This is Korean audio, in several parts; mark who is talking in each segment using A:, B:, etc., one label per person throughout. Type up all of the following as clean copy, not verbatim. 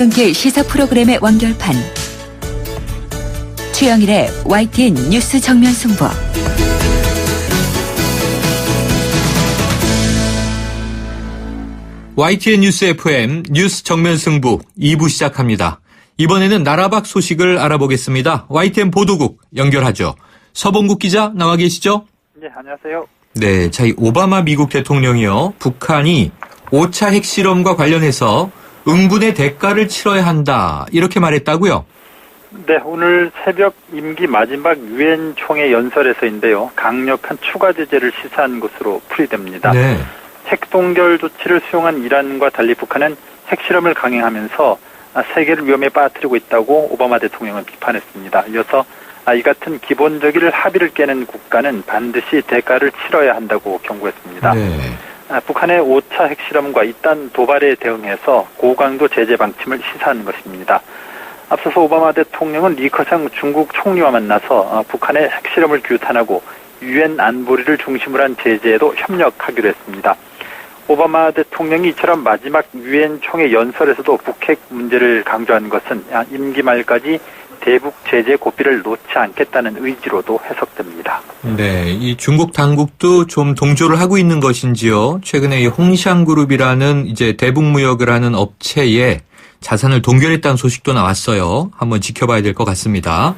A: 퇴근길 시사 프로그램의 완결판. 최영일의 YTN 뉴스 정면 승부.
B: YTN 뉴스 FM 뉴스 정면 승부 2부 시작합니다. 이번에는 나라 밖 소식을 알아보겠습니다. YTN 보도국 연결하죠. 서봉국 기자 나와 계시죠?
C: 네, 안녕하세요.
B: 네, 자, 이 오바마 미국 대통령이요. 북한이 5차 핵실험과 관련해서 응분의 대가를 치러야 한다. 이렇게 말했다고요?
C: 네, 오늘 새벽 임기 마지막 유엔 총회 연설에서인데요. 강력한 추가 제재를 시사한 것으로 풀이됩니다.
B: 네.
C: 핵동결 조치를 수용한 이란과 달리 북한은 핵실험을 강행하면서 세계를 위험에 빠뜨리고 있다고 오바마 대통령은 비판했습니다. 이어서 이 같은 기본적인 합의를 깨는 국가는 반드시 대가를 치러야 한다고 경고했습니다.
B: 네.
C: 북한의 5차 핵실험과 이딴 도발에 대응해서 고강도 제재 방침을 시사한 것입니다. 앞서서 오바마 대통령은 리커창 중국 총리와 만나서 북한의 핵실험을 규탄하고 유엔 안보리를 중심으로 한 제재에도 협력하기로 했습니다. 오바마 대통령이 이처럼 마지막 유엔 총회 연설에서도 북핵 문제를 강조한 것은 임기 말까지 대북 제재 고삐를 놓지 않겠다는 의지로도 해석됩니다.
B: 네, 이 중국 당국도 좀 동조를 하고 있는 것인지요. 최근에 이 홍샹그룹이라는 이제 대북무역을 하는 업체에 자산을 동결했다는 소식도 나왔어요. 한번 지켜봐야 될 것 같습니다.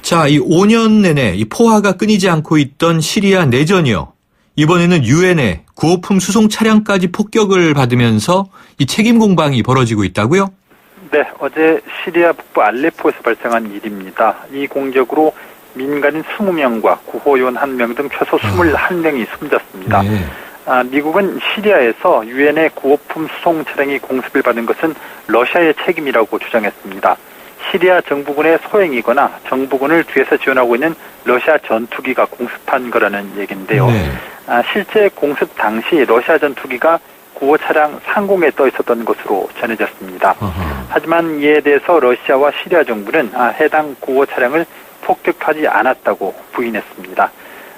B: 자, 이 5년 내내 이 포화가 끊이지 않고 있던 시리아 내전이요. 이번에는 유엔의 구호품 수송 차량까지 폭격을 받으면서 이 책임 공방이 벌어지고 있다고요?
C: 네, 어제 시리아 북부 알레포에서 발생한 일입니다. 이 공격으로 민간인 20명과 구호요원 1명 등 최소 21명이 숨졌습니다.
B: 네.
C: 미국은 시리아에서 유엔의 구호품 수송 차량이 공습을 받은 것은 러시아의 책임이라고 주장했습니다. 시리아 정부군의 소행이거나 정부군을 뒤에서 지원하고 있는 러시아 전투기가 공습한 거라는 얘기인데요.
B: 네.
C: 실제 공습 당시 러시아 전투기가 구호 차량 상공에 떠 있었던 것으로 전해졌습니다. 하지만 이에 대해서 러시아와 시리아 정부는 해당 구호 차량을 폭격하지 않았다고 부인했습니다.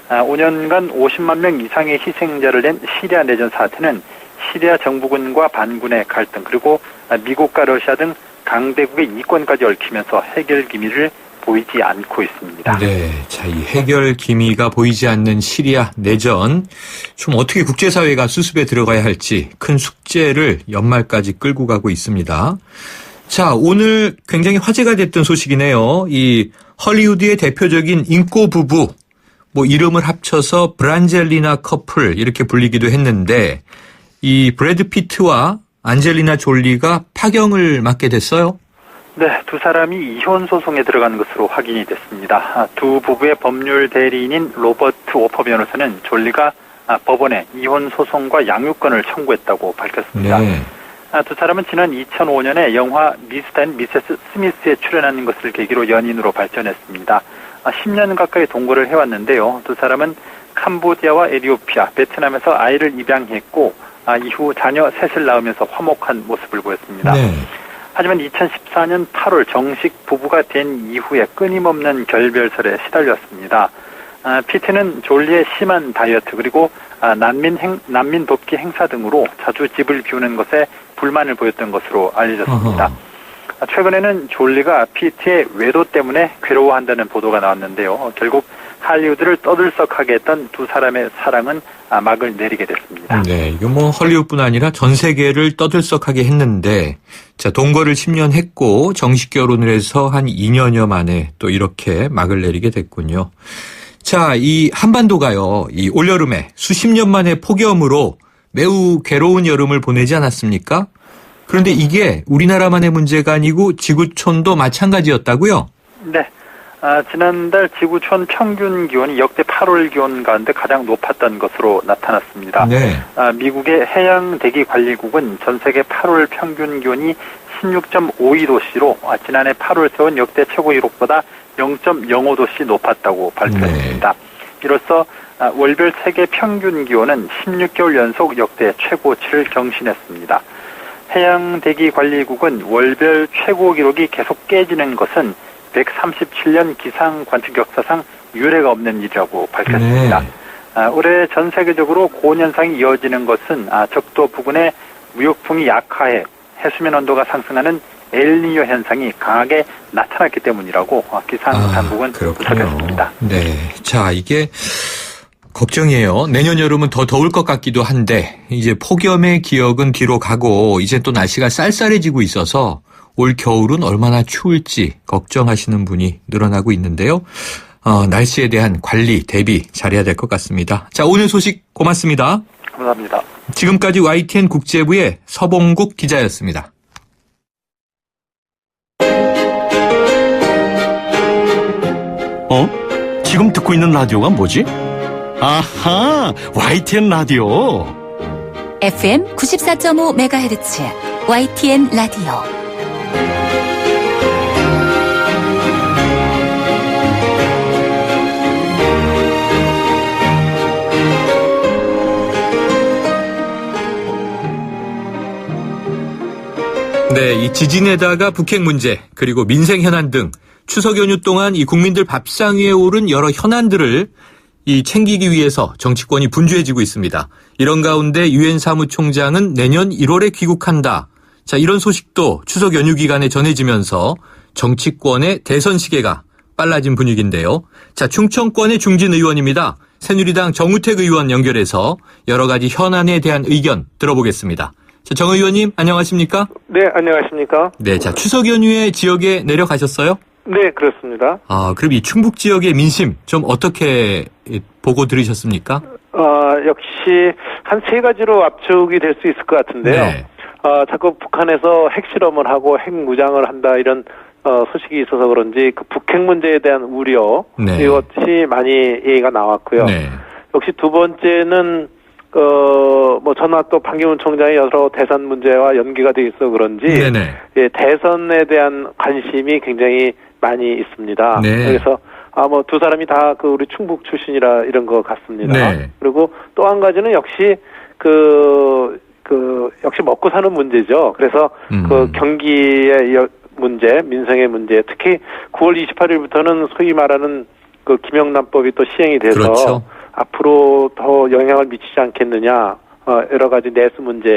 C: 5년간 50만 명 이상의 희생자를 낸 시리아 내전 사태는 시리아 정부군과 반군의 갈등 그리고 미국과 러시아 등 강대국의 이권까지 얽히면서 해결 기미를 보이지 않고 있습니다.
B: 네, 자, 이 해결 기미가 보이지 않는 시리아 내전, 좀 어떻게 국제사회가 수습에 들어가야 할지 큰 숙제를 연말까지 끌고 가고 있습니다. 자, 오늘 굉장히 화제가 됐던 소식이네요. 이 헐리우드의 대표적인 인꼬 부부, 뭐 이름을 합쳐서 브란젤리나 커플 이렇게 불리기도 했는데 이 브래드 피트와 안젤리나 졸리가 파경을 맞게 됐어요?
C: 네, 두 사람이 이혼 소송에 들어간 것으로 확인이 됐습니다. 두 부부의 법률 대리인인 로버트 오퍼 변호사는 졸리가 법원에 이혼 소송과 양육권을 청구했다고 밝혔습니다.
B: 네.
C: 두 사람은 지난 2005년에 영화 미스터 앤 미세스 스미스에 출연하는 것을 계기로 연인으로 발전했습니다. 10년 가까이 동거를 해왔는데요. 두 사람은 캄보디아와 에티오피아, 베트남에서 아이를 입양했고 이후 자녀 셋을 낳으면서 화목한 모습을 보였습니다.
B: 네.
C: 하지만 2014년 8월 정식 부부가 된 이후에 끊임없는 결별설에 시달렸습니다. 피트는 졸리의 심한 다이어트 그리고 난민 돕기 행사 등으로 자주 집을 비우는 것에 불만을 보였던 것으로 알려졌습니다. 최근에는 졸리가 피트의 외도 때문에 괴로워한다는 보도가 나왔는데요. 결국 할리우드를 떠들썩하게 했던 두 사람의 사랑은 막을 내리게 됐습니다.
B: 네, 이거 뭐 헐리우드뿐 아니라 전 세계를 떠들썩하게 했는데, 자, 동거를 10년 했고 정식 결혼을 해서 한 2년여 만에 또 이렇게 막을 내리게 됐군요. 자, 이 한반도가요, 이 올여름에 수십 년 만에 폭염으로 매우 괴로운 여름을 보내지 않았습니까? 그런데 이게 우리나라만의 문제가 아니고 지구촌도 마찬가지였다고요?
C: 네. 지난달 지구촌 평균 기온이 역대 8월 기온 가운데 가장 높았던 것으로 나타났습니다.
B: 네.
C: 미국의 해양대기관리국은 전 세계 8월 평균 기온이 16.52도씨로 지난해 8월 세운 역대 최고 기록보다 0.05도씨 높았다고 발표했습니다.
B: 네.
C: 이로써 월별 세계 평균 기온은 16개월 연속 역대 최고치를 경신했습니다. 해양대기관리국은 월별 최고 기록이 계속 깨지는 것은 137년 기상 관측 역사상 유례가 없는 일이라고 밝혔습니다.
B: 네.
C: 올해 전 세계적으로 고온 현상이 이어지는 것은 적도 부근의 무역풍이 약화해 해수면 온도가 상승하는 엘니뇨 현상이 강하게 나타났기 때문이라고 기상 당국은 밝혔습니다.
B: 네, 자 이게 걱정이에요. 내년 여름은 더 더울 것 같기도 한데 이제 폭염의 기억은 뒤로 가고 이제 또 날씨가 쌀쌀해지고 있어서 올 겨울은 얼마나 추울지 걱정하시는 분이 늘어나고 있는데요. 날씨에 대한 관리, 대비 잘해야 될 것 같습니다. 자, 오늘 소식 고맙습니다.
C: 감사합니다.
B: 지금까지 YTN 국제부의 서봉국 기자였습니다.
D: 지금 듣고 있는 라디오가 뭐지? 아하, YTN 라디오.
A: FM 94.5MHz YTN 라디오.
B: 네, 이 지진에다가 북핵 문제 그리고 민생 현안 등 추석 연휴 동안 이 국민들 밥상 위에 오른 여러 현안들을 이 챙기기 위해서 정치권이 분주해지고 있습니다. 이런 가운데 유엔 사무총장은 내년 1월에 귀국한다. 자, 이런 소식도 추석 연휴 기간에 전해지면서 정치권의 대선 시계가 빨라진 분위기인데요. 자, 충청권의 중진 의원입니다. 새누리당 정우택 의원 연결해서 여러 가지 현안에 대한 의견 들어보겠습니다. 자, 정 의원님 안녕하십니까?
E: 네, 안녕하십니까?
B: 네, 자, 추석 연휴에 지역에 내려가셨어요?
E: 네, 그렇습니다.
B: 그럼 이 충북 지역의 민심 좀 어떻게 보고 들으셨습니까?
E: 역시 한 세 가지로 압축이 될 수 있을 것 같은데요.
B: 네.
E: 자꾸 북한에서 핵실험을 하고 핵무장을 한다 이런 소식이 있어서 그런지 그 북핵 문제에 대한 우려
B: 네.
E: 이것이 많이 얘기가 나왔고요.
B: 네.
E: 역시 두 번째는 전화 또 반기문 총장의 여러 대선 문제와 연계가 돼 있어 그런지
B: 네네.
E: 예, 대선에 대한 관심이 굉장히 많이 있습니다.
B: 네.
E: 그래서 두 사람이 다 우리 충북 출신이라 이런 것 같습니다.
B: 네.
E: 그리고 또 한 가지는 역시 역시 먹고 사는 문제죠. 그래서 그 경기의 문제, 민생의 문제, 특히 9월 28일부터는 소위 말하는 그 김영란법이 또 시행이 돼서
B: 그렇죠.
E: 앞으로 더 영향을 미치지 않겠느냐. 여러 가지 내수 문제,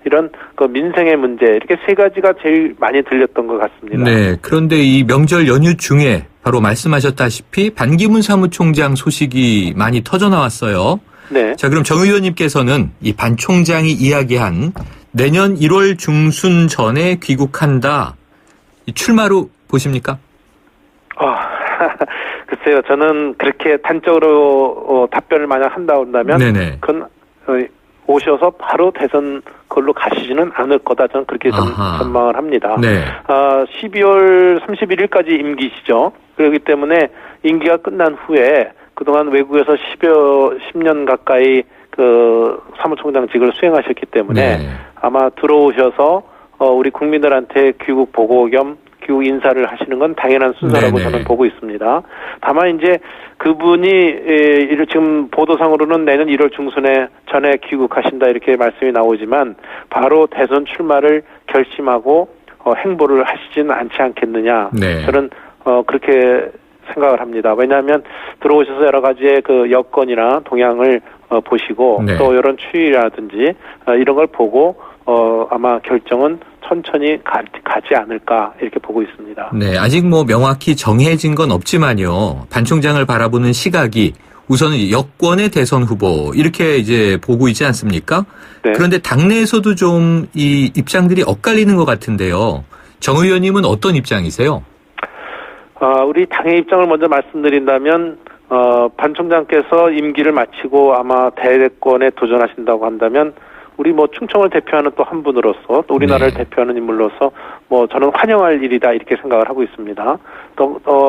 E: 이런 그 민생의 문제, 이렇게 세 가지가 제일 많이 들렸던 것 같습니다.
B: 네. 그런데 이 명절 연휴 중에 바로 말씀하셨다시피 반기문 사무총장 소식이 많이 터져 나왔어요.
E: 네.
B: 자, 그럼 정 의원님께서는 이 반 총장이 이야기한 내년 1월 중순 전에 귀국한다. 이 출마로 보십니까?
E: 글쎄요. 저는 그렇게 단적으로 답변을 만약 한다고 한다면
B: 네네.
E: 그건 오셔서 바로 대선 걸로 가시지는 않을 거다. 저는 그렇게 전망을 합니다.
B: 네.
E: 12월 31일까지 임기시죠. 그렇기 때문에 임기가 끝난 후에 그동안 외국에서 10년 가까이 그 사무총장직을 수행하셨기 때문에
B: 네.
E: 아마 들어오셔서 우리 국민들한테 귀국 보고 겸 귀국 인사를 하시는 건 당연한 순서라고
B: 네네.
E: 저는 보고 있습니다. 다만 이제 그분이 지금 보도상으로는 내년 1월 중순에 전에 귀국하신다 이렇게 말씀이 나오지만 바로 대선 출마를 결심하고 행보를 하시지는 않지 않겠느냐.
B: 네.
E: 저는 그렇게 생각을 합니다. 왜냐하면 들어오셔서 여러 가지의 그 여건이나 동향을 보시고
B: 네.
E: 또 이런 추이라든지 이런 걸 보고 아마 결정은 천천히 가지 않을까 이렇게 보고 있습니다.
B: 네, 아직 명확히 정해진 건 없지만요. 반 총장을 바라보는 시각이 우선은 여권의 대선 후보 이렇게 이제 보고 있지 않습니까?
E: 네.
B: 그런데 당내에서도 좀 이 입장들이 엇갈리는 것 같은데요. 정 의원님은 어떤 입장이세요?
E: 우리 당의 입장을 먼저 말씀드린다면 반 총장께서 임기를 마치고 아마 대권에 도전하신다고 한다면 우리 충청을 대표하는 또 한 분으로서 또 우리나라를
B: 네.
E: 대표하는 인물로서 저는 환영할 일이다 이렇게 생각을 하고 있습니다.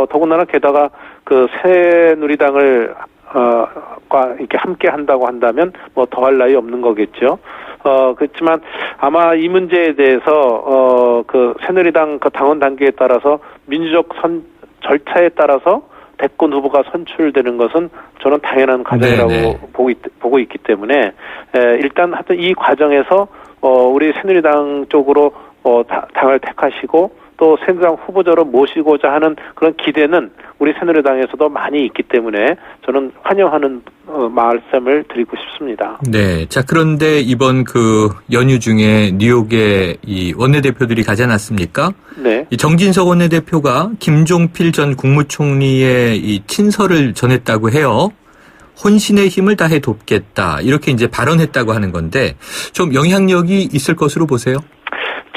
E: 더군다나 게다가 그 새누리당을 과 이렇게 함께 한다고 한다면 더할 나위 없는 거겠죠. 그렇지만 아마 이 문제에 대해서 그 새누리당 그 당원 단계에 따라서 민주적 절차에 따라서 대권 후보가 선출되는 것은 저는 당연한 과정이라고
B: 네네.
E: 보고 있기 때문에 일단 하여튼 이 과정에서 우리 새누리당 쪽으로 당을 택하시고 또 새누리당 후보자로 모시고자 하는 그런 기대는 우리 새누리당에서도 많이 있기 때문에 저는 환영하는 말씀을 드리고 싶습니다.
B: 네. 자, 그런데 이번 그 연휴 중에 뉴욕에 이 원내대표들이 가지 않았습니까?
E: 네.
B: 이 정진석 원내대표가 김종필 전 국무총리의 이 친서를 전했다고 해요. 혼신의 힘을 다해 돕겠다. 이렇게 이제 발언했다고 하는 건데 좀 영향력이 있을 것으로 보세요?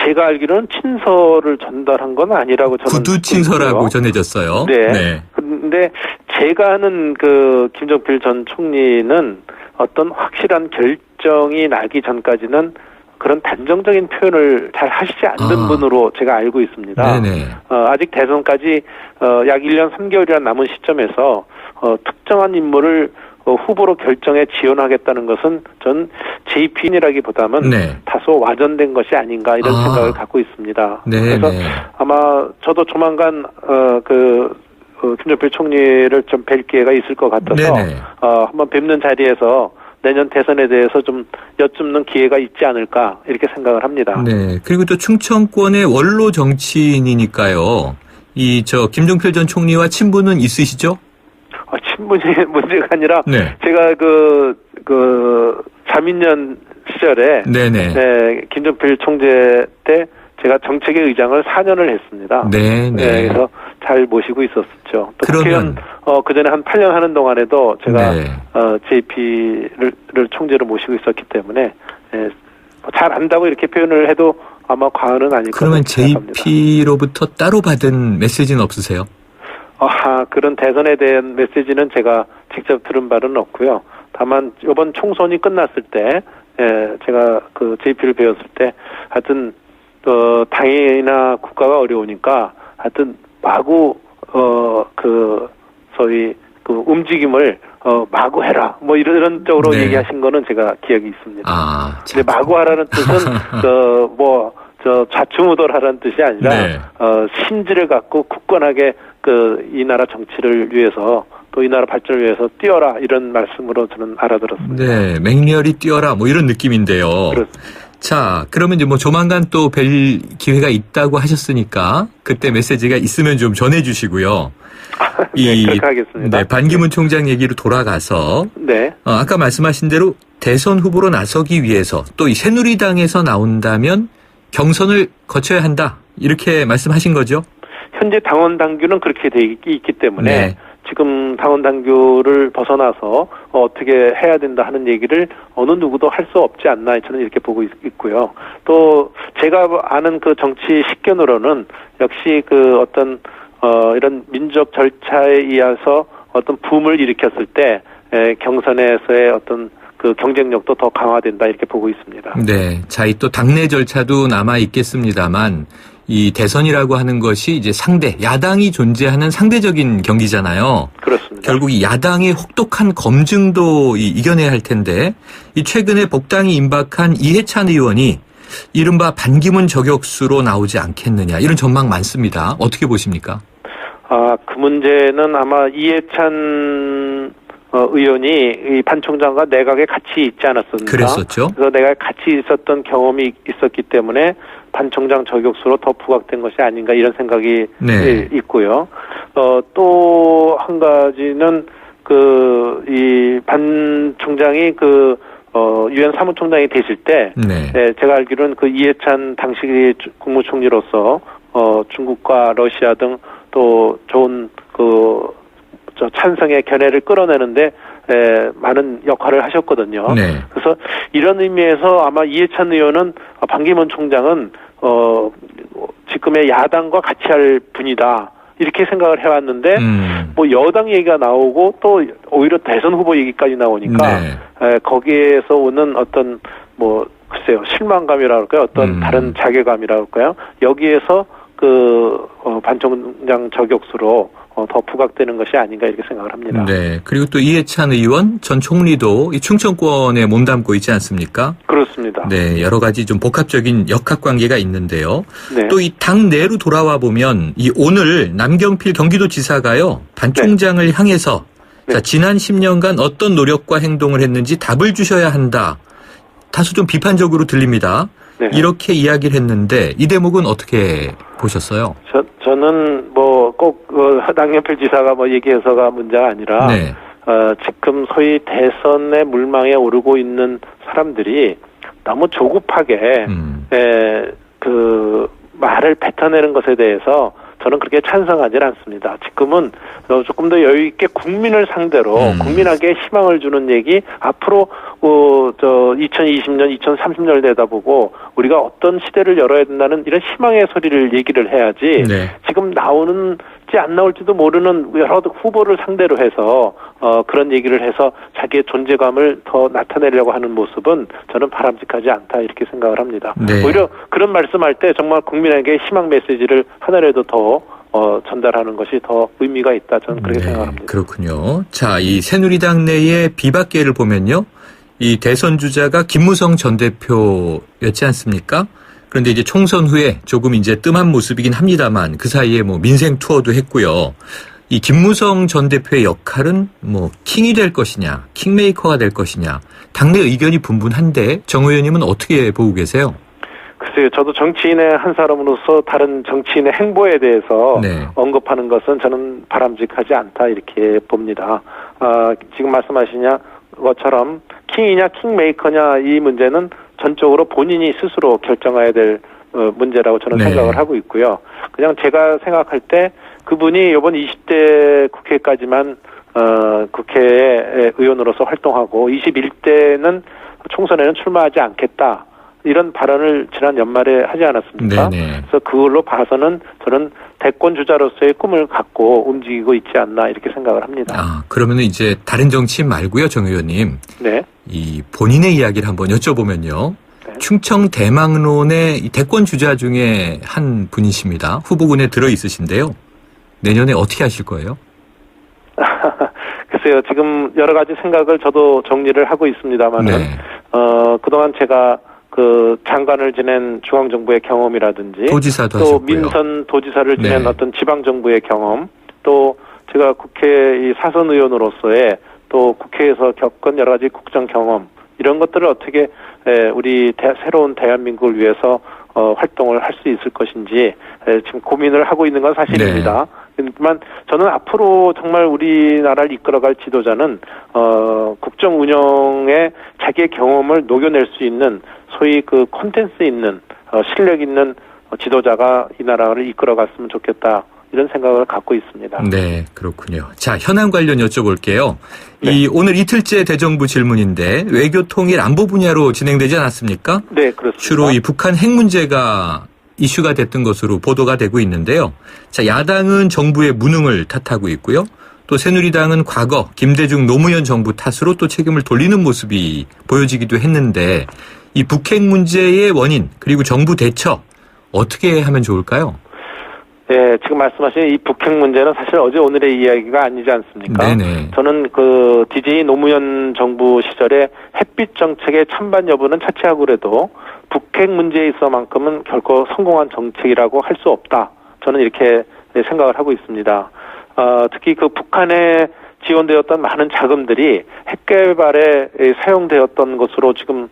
E: 제가 알기로는 친서를 전달한 건 아니라고 저는
B: 구두 친서라고 전해졌어요.
E: 네.
B: 네.
E: 근데 제가 아는 그 김종필 전 총리는 어떤 확실한 결정이 나기 전까지는 그런 단정적인 표현을 잘 하시지 않는 분으로 제가 알고 있습니다.
B: 네네.
E: 아직 대선까지 약 1년 3개월이나 남은 시점에서 특정한 인물을 후보로 결정해 지원하겠다는 것은 전 JPN이라기보다는
B: 네.
E: 다소 와전된 것이 아닌가 이런 생각을 갖고 있습니다.
B: 네네.
E: 그래서 아마 저도 조만간 김종필 총리를 좀 뵐 기회가 있을 것 같아서 한번 뵙는 자리에서 내년 대선에 대해서 좀 여쭙는 기회가 있지 않을까 이렇게 생각을 합니다.
B: 네. 그리고 또 충청권의 원로 정치인이니까요. 김종필 전 총리와 친분은 있으시죠?
E: 친분이 문제가 아니라
B: 네.
E: 제가 자민련 시절에 김종필 총재 때 제가 정책위 의장을 4년을 했습니다. 네, 그래서 잘 모시고 있었죠. 또 그러면 그전에 한 8년 하는 동안에도 제가 JP를 총재로 모시고 있었기 때문에 잘 안다고 이렇게 표현을 해도 아마 과언은 아닐 것 같습니다.
B: 그러면 JP로부터 따로 받은 메시지는 없으세요?
E: 그런 대선에 대한 메시지는 제가 직접 들은 바는 없고요. 다만 이번 총선이 끝났을 때 제가 그 JP를 배웠을 때 하여튼 당이나 국가가 어려우니까 하여튼 마구 소위 움직임을 마구 해라 뭐 이런 쪽으로 얘기하신 거는 제가 기억이 있습니다. 근데 마구 하라는 뜻은 좌충우돌하라는 뜻이 아니라 신지를 갖고 굳건하게 이 나라 정치를 위해서 또 이 나라 발전을 위해서 뛰어라 이런 말씀으로 저는 알아들었습니다.
B: 네, 맹렬히 뛰어라 뭐 이런 느낌인데요.
E: 그렇습니다.
B: 자, 그러면 이제 조만간 또 뵐 기회가 있다고 하셨으니까 그때 메시지가 있으면 좀 전해주시고요.
E: 그렇게 하겠습니다.
B: 네, 반기문 총장 얘기로 돌아가서 아까 말씀하신 대로 대선 후보로 나서기 위해서 또 이 새누리당에서 나온다면 경선을 거쳐야 한다 이렇게 말씀하신 거죠?
E: 현재 당원 당규는 그렇게 돼 있기 때문에 지금 당원 당규를 벗어나서 어떻게 해야 된다 하는 얘기를 어느 누구도 할 수 없지 않나 저는 이렇게 보고 있고요. 또 제가 아는 그 정치 식견으로는 역시 이런 민족 절차에 의해서 어떤 붐을 일으켰을 때 경선에서의 어떤 그 경쟁력도 더 강화된다 이렇게 보고 있습니다.
B: 네, 자, 이 또 당내 절차도 남아 있겠습니다만 이 대선이라고 하는 것이 이제 야당이 존재하는 상대적인 경기잖아요.
E: 그렇습니다.
B: 결국 이 야당의 혹독한 검증도 이겨내야 할 텐데 이 최근에 복당이 임박한 이해찬 의원이 이른바 반기문 저격수로 나오지 않겠느냐 이런 전망 많습니다. 어떻게 보십니까?
E: 그 문제는 아마 이해찬 의원이 이 반 총장과 내각에 같이 있지 않았습니까?
B: 그랬었죠.
E: 그래서 내가 같이 있었던 경험이 있었기 때문에 반 총장 저격수로 더 부각된 것이 아닌가 이런 생각이 있고요. 또 한 가지는 이 반 총장이 유엔 사무총장이 되실 때 제가 알기로는 그 이해찬 당시 국무총리로서 중국과 러시아 등 또 좋은 찬성의 견해를 끌어내는데 많은 역할을 하셨거든요. 그래서 이런 의미에서 아마 이해찬 의원은 반기문 총장은 지금의 야당과 같이 할 분이다 이렇게 생각을 해왔는데 여당 얘기가 나오고 또 오히려 대선 후보 얘기까지 나오니까 거기에서 오는 어떤 글쎄요 실망감이라 할까요? 어떤 다른 자괴감이라 할까요? 여기에서 반 총장 저격수로 더 부각되는 것이 아닌가 이렇게 생각을 합니다.
B: 네. 그리고 또 이해찬 의원 전 총리도 이 충청권에 몸담고 있지 않습니까?
E: 그렇습니다.
B: 네. 여러 가지 좀 복합적인 역학관계가 있는데요.
E: 네.
B: 또 이 당 내로 돌아와 보면 오늘 남경필 경기도지사가요. 반 총장을 향해서 자, 지난 10년간 어떤 노력과 행동을 했는지 답을 주셔야 한다. 다소 좀 비판적으로 들립니다.
E: 네.
B: 이렇게 이야기를 했는데 이 대목은 어떻게 보셨어요?
E: 저는 꼭 하당연필 지사가 얘기해서가 문제가 아니라
B: 네.
E: 지금 소위 대선의 물망에 오르고 있는 사람들이 너무 조급하게 그 말을 뱉어내는 것에 대해서 저는 그렇게 찬성하지 않습니다. 지금은 조금 더 여유 있게 국민을 상대로 국민에게 희망을 주는 얘기, 앞으로 2020년, 2030년을 내다보고 우리가 어떤 시대를 열어야 된다는 이런 희망의 소리를 얘기를 해야지. 네. 지금 나오는지 안 나올지도 모르는 여러 후보를 상대로 해서 그런 얘기를 해서 자기의 존재감을 더 나타내려고 하는 모습은 저는 바람직하지 않다 이렇게 생각을 합니다. 네. 오히려 그런 말씀할 때 정말 국민에게 희망 메시지를 하나라도 더 전달하는 것이 더 의미가 있다. 저는 그렇게 생각합니다.
B: 그렇군요. 자, 이 새누리당 내의 비박계를 보면요. 이 대선 주자가 김무성 전 대표였지 않습니까? 그런데 이제 총선 후에 조금 이제 뜸한 모습이긴 합니다만 그 사이에 민생 투어도 했고요. 이 김무성 전 대표의 역할은 킹이 될 것이냐, 킹메이커가 될 것이냐, 당내 의견이 분분한데 정 의원님은 어떻게 보고 계세요?
E: 글쎄요, 저도 정치인의 한 사람으로서 다른 정치인의 행보에 대해서 네. 언급하는 것은 저는 바람직하지 않다 이렇게 봅니다. 지금 말씀하신 것처럼 킹이냐 킹메이커냐 이 문제는 전적으로 본인이 스스로 결정해야 될 문제라고 저는 네. 생각을 하고 있고요. 그냥 제가 생각할 때 그분이 이번 20대 국회까지만 국회의 의원으로서 활동하고 21대는 총선에는 출마하지 않겠다. 이런 발언을 지난 연말에 하지 않았습니까? 네네. 그래서 그걸로 봐서는 저는 대권 주자로서의 꿈을 갖고 움직이고 있지 않나 이렇게 생각을 합니다.
B: 그러면은 이제 다른 정치인 말고요, 정 의원님.
E: 네.
B: 이 본인의 이야기를 한번 여쭤보면요. 네. 충청 대망론의 이 대권 주자 중에 한 분이십니다. 후보군에 들어 있으신데요. 내년에 어떻게 하실 거예요?
E: 글쎄요, 지금 여러 가지 생각을 저도 정리를 하고 있습니다만은
B: 네.
E: 그동안 제가 장관을 지낸 중앙정부의 경험이라든지
B: 도지사도
E: 또
B: 하셨고요.
E: 민선 도지사를 지낸
B: 네.
E: 어떤 지방정부의 경험 또 제가 국회 사선 의원으로서의 또 국회에서 겪은 여러 가지 국정 경험 이런 것들을 어떻게 우리 새로운 대한민국을 위해서 활동을 할 수 있을 것인지 지금 고민을 하고 있는 건 사실입니다. 네. 하지만 저는 앞으로 정말 우리나라를 이끌어갈 지도자는 국정 운영에 자기의 경험을 녹여낼 수 있는 소위 그 콘텐츠 있는 실력 있는 지도자가 이 나라를 이끌어갔으면 좋겠다. 이런 생각을 갖고 있습니다.
B: 네, 그렇군요. 자, 현안 관련 여쭤볼게요.
E: 네.
B: 오늘 이틀째 대정부 질문인데 외교 통일 안보 분야로 진행되지 않았습니까?
E: 네, 그렇습니다.
B: 주로 이 북한 핵 문제가 이슈가 됐던 것으로 보도가 되고 있는데요. 자, 야당은 정부의 무능을 탓하고 있고요. 또 새누리당은 과거 김대중 노무현 정부 탓으로 또 책임을 돌리는 모습이 보여지기도 했는데 이 북핵 문제의 원인 그리고 정부 대처 어떻게 하면 좋을까요?
E: 네, 지금 말씀하신 이 북핵 문제는 사실 어제 오늘의 이야기가 아니지 않습니까?
B: 네네.
E: 저는 DJ 노무현 정부 시절에 햇빛 정책의 찬반 여부는 차치하고라도 북핵 문제에 있어만큼은 결코 성공한 정책이라고 할 수 없다. 저는 이렇게 생각을 하고 있습니다. 특히 북한에 지원되었던 많은 자금들이 핵 개발에 사용되었던 것으로 지금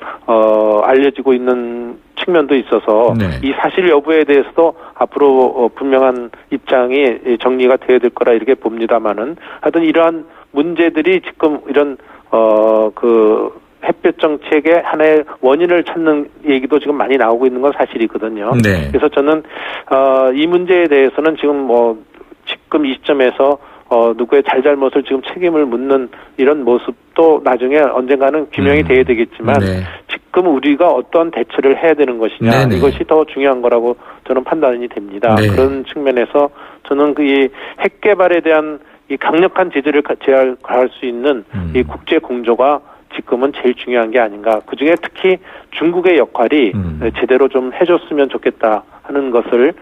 E: 알려지고 있는 측면도 있어서 네. 이 사실 여부에 대해서도 앞으로 분명한 입장이 정리가 되어야 될 거라 이렇게 봅니다만은 하여튼 이러한 문제들이 지금 이런 햇볕 정책의 하나의 원인을 찾는 얘기도 지금 많이 나오고 있는 건 사실이거든요. 네. 그래서 저는 이 문제에 대해서는 지금 이 시점에서 누구의 잘잘못을 지금 책임을 묻는 이런 모습도 나중에 언젠가는 규명이 돼야 되겠지만
B: 네.
E: 지금 우리가 어떠한 대처를 해야 되는 것이냐
B: 네네.
E: 이것이 더 중요한 거라고 저는 판단이 됩니다.
B: 네.
E: 그런 측면에서 저는 이 핵 개발에 대한 이 강력한 제재를 가할 수 있는 이 국제 공조가 지금은 제일 중요한 게 아닌가. 그중에 특히 중국의 역할이 제대로 좀 해줬으면 좋겠다 하는 것을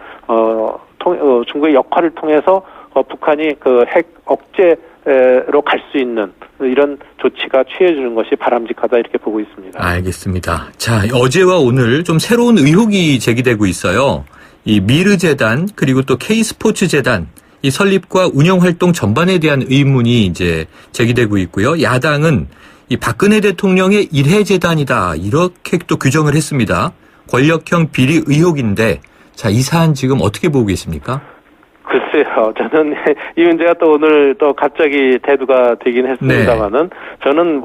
E: 중국의 역할을 통해서 북한이 핵 억제로 갈 수 있는 이런 조치가 취해지는 것이 바람직하다 이렇게 보고 있습니다.
B: 알겠습니다. 자, 어제와 오늘 좀 새로운 의혹이 제기되고 있어요. 이 미르재단 그리고 또 K스포츠재단 이 설립과 운영 활동 전반에 대한 의문이 이제 제기되고 있고요. 야당은 이 박근혜 대통령의 일해재단이다 이렇게 또 규정을 했습니다. 권력형 비리 의혹인데 자, 이 사안 지금 어떻게 보고 계십니까?
E: 글쎄요. 저는 이 문제가 또 오늘 또 갑자기 대두가 되긴 했습니다만은 저는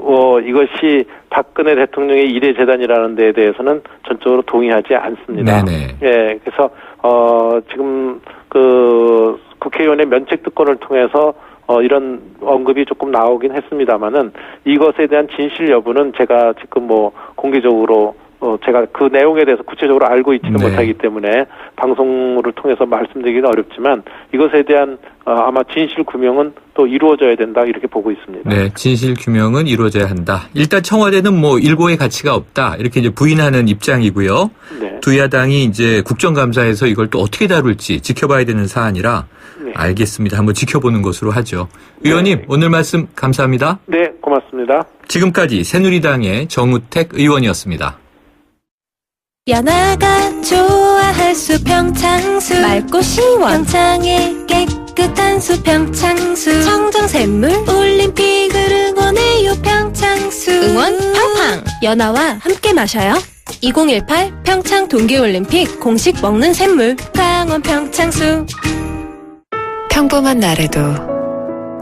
E: 이것이 박근혜 대통령의 이례재단이라는 데에 대해서는 전적으로 동의하지 않습니다.
B: 네네.
E: 예, 그래서 지금 그 국회의원의 면책 특권을 통해서 이런 언급이 조금 나오긴 했습니다만은 이것에 대한 진실 여부는 제가 지금 공개적으로 제가 그 내용에 대해서 구체적으로 알고 있지는 못하기 때문에 방송을 통해서 말씀드리기는 어렵지만 이것에 대한 아마 진실 규명은 또 이루어져야 된다 이렇게 보고 있습니다.
B: 네, 진실 규명은 이루어져야 한다. 일단 청와대는 일고의 가치가 없다 이렇게 이제 부인하는 입장이고요.
E: 네.
B: 두 야당이 이제 국정감사에서 이걸 또 어떻게 다룰지 지켜봐야 되는 사안이라
E: 네.
B: 알겠습니다. 한번 지켜보는 것으로 하죠. 의원님 오늘 말씀 감사합니다.
E: 네, 고맙습니다.
B: 지금까지 새누리당의 정우택 의원이었습니다.
F: 연아가 좋아할 수 평창수 맑고 시원 평창의 깨끗한 수 평창수 청정샘물 올림픽을 응원해요 평창수 응원 팡팡 연아와 함께 마셔요 2018 평창 동계올림픽 공식 먹는 샘물 강원 평창수
G: 평범한 날에도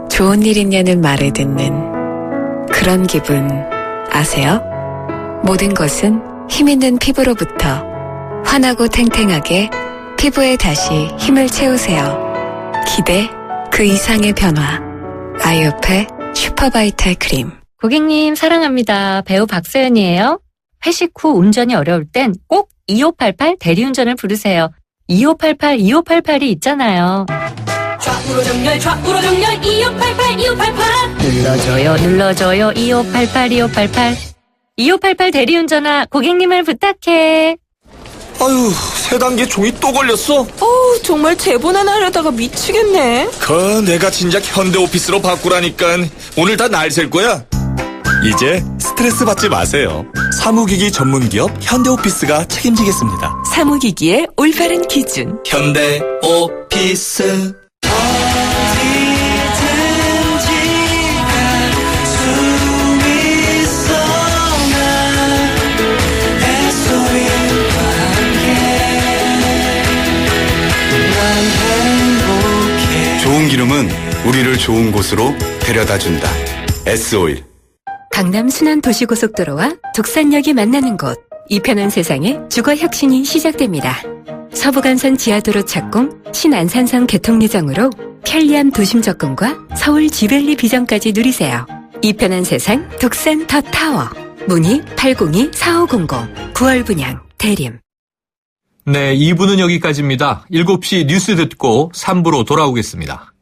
G: 좋은 일 있냐는 말을 듣는 그런 기분 아세요? 모든 것은 힘있는 피부로부터 환하고 탱탱하게 피부에 다시 힘을 채우세요. 기대 그 이상의 변화. 아이오페 슈퍼바이탈 크림.
H: 고객님 사랑합니다. 배우 박서연이에요. 회식 후 운전이 어려울 땐 꼭 2588 대리운전을 부르세요. 2588 있잖아요.
F: 좌우로 정렬 2588
H: 눌러줘요 2588 2588 대리운전아 고객님을 부탁해.
I: 아유, 세 단계 종이 또 걸렸어?
F: 정말 제본 하나 하려다가 미치겠네
I: 내가 진작 현대오피스로 바꾸라니까. 오늘 다 날 셀 거야. 이제 스트레스 받지 마세요. 사무기기 전문기업 현대오피스가 책임지겠습니다.
G: 사무기기의 올바른 기준.
I: 현대오피스. 좋은 기름은 우리를 좋은 곳으로 데려다준다. S-오일.
A: 강남 순환도시고속도로와 독산역이 만나는 곳. 이 편한 세상에 주거혁신이 시작됩니다. 서부간선 지하도로 착공, 신안산선 개통 예정으로 편리한 도심 접근과 서울 지벨리 비전까지 누리세요. 이 편한 세상 독산 더 타워. 문의 802-4500 9월 분양 대림.
B: 네, 2부는 여기까지입니다. 7시 뉴스 듣고 3부로 돌아오겠습니다.